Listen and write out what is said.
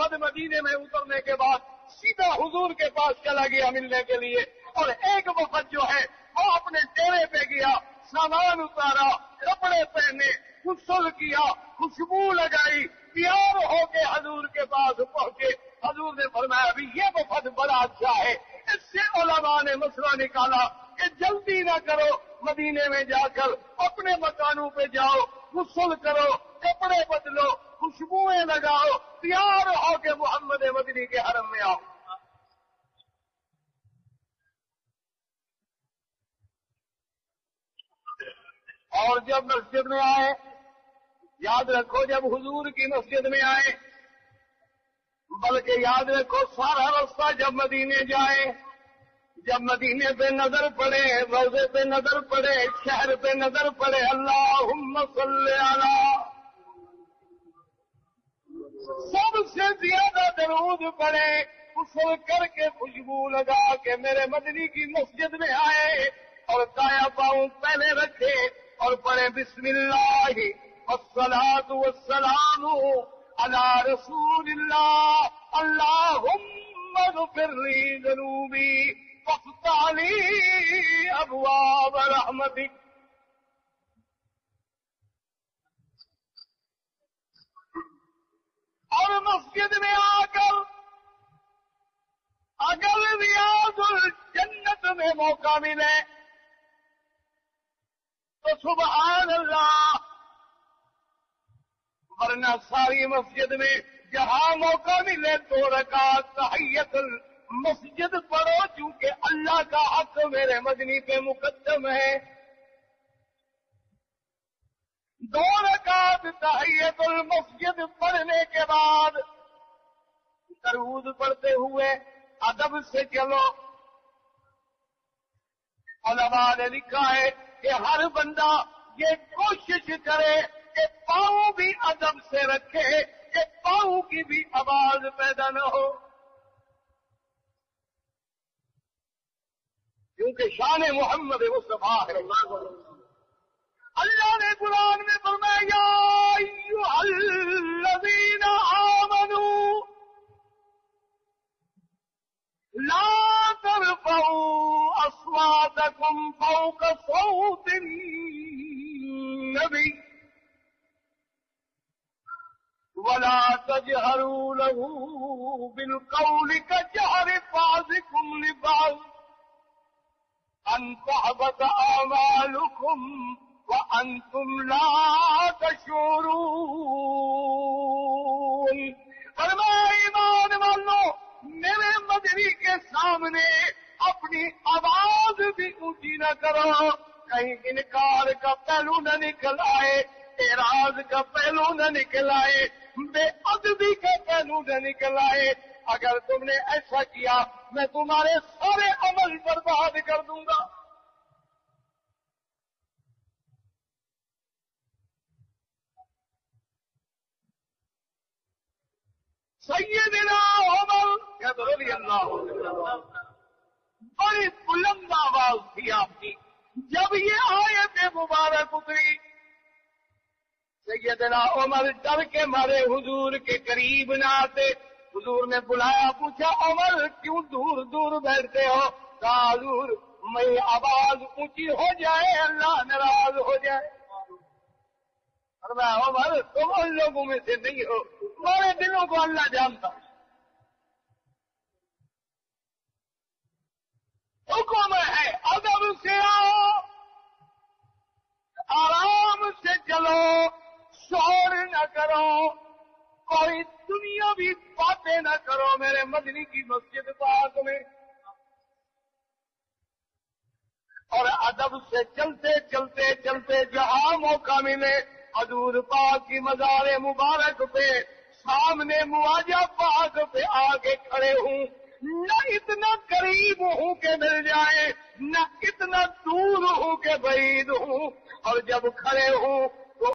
محمد مدینے میں اترنے کے بعد سیدھا حضور کے پاس چلا گیا ملنے کے لیے، اور ایک وفد جو ہے وہ اپنے ڈیرے پہ گیا، سامان اتارا، کپڑے پہنے، غسل کیا، خوشبو لگائی، تیار ہو کے حضور کے پاس پہنچے۔ حضور نے فرمایا ابھی یہ وفد بڑا اچھا ہے۔ اس سے علماء نے مسئلہ نکالا کہ جلدی نہ کرو، مدینے میں جا کر اپنے مکانوں پہ جاؤ، غسل کرو، کپڑے بدلو، خوشبوئیں لگاؤ، تیار ہو کے محمد مدنی کے حرم میں آؤ۔ اور جب مسجد میں آئے، یاد رکھو جب حضور کی مسجد میں آئے، بلکہ یاد رکھو سارا رستہ جب مدینے جائے، جب مدینے پہ نظر پڑے، روضے پہ نظر پڑے، شہر پہ نظر پڑے، اللہم صلی علی، سب سے زیادہ درود پڑے، غسل کر کے خوشبو لگا کے میرے مدنی کی مسجد میں آئے اور دایاں پاؤں پہلے رکھے اور پڑھے بسم اللہ والصلاۃ والسلام علی رسول اللہ، اللہم اغفر لی ذنوبی وافتح لی ابواب رحمتک۔ اور مسجد میں آ کر اگر ریاض الجنت میں موقع ملے تو سبحان اللہ، ورنہ ساری مسجد میں جہاں موقع ملے 2 رکعت تحیت المسجد پڑھو، چونکہ اللہ کا حق میرے مدنی پہ مقدم ہے۔ 2 رکعت تحیت المسجد پڑھنے کے بعد درود پڑھتے ہوئے ادب سے چلو۔ علماء نے لکھا ہے کہ ہر بندہ یہ کوشش کرے کہ پاؤں بھی ادب سے رکھے، کہ پاؤں کی بھی آواز پیدا نہ ہو، کیونکہ شان محمد مصطفیٰ ہے۔ اللہ نے قرآن میں فرمایا یا ایھا الذین آمنوا لا ترفعوا اصواتکم فوق صوت النبی ولا تجهروا له بالقول كجهر بعضكم لبعض ان تحبط اعمالكم وانتم لا تشعرون۔ فرمایا ایمان والو، میرے مدنی کے سامنے اپنی آواز بھی اونچی نہ کرو، کہیں انکار کا پہلو نہ نکل آئے، اعراض کا پہلو نہ نکل آئے، بے ادبی کا پہلو نہ نکل آئے۔ اگر تم نے ایسا کیا میں تمہارے سارے عمل برباد کر دوں گا۔ سیدنا عمر رضی اللہ عنہ، بڑی بلند آواز تھی آپ کی جب یہ آیت مبارک اتری۔ سیدنا عمر ڈر کے مارے حضور کے قریب نہ آتے۔ حضور نے بلایا، پوچھا عمر کیوں دور دور بیٹھتے ہو؟ کہا حضور میری آواز اونچی ہو جائے اللہ ناراض ہو جائے۔ فرمایا عمر تم ان لوگوں میں سے نہیں ہو، تمہارے دلوں کو اللہ جانتا۔ حکم ہے ادب سے آؤ، آرام سے چلو، شور نہ کرو، کوئی دنیاوی باتیں نہ کرو میرے مدنی کی مسجد پاک میں۔ اور ادب سے چلتے چلتے چلتے جہاں موقع ملے حضور پاک کی مزار مبارک پہ سامنے مواجہ پاک پہ آگے کھڑے ہوں، نہ اتنا قریب ہوں کہ مل جائے، نہ اتنا دور ہوں کہ بعید ہوں، اور جب کھڑے ہوں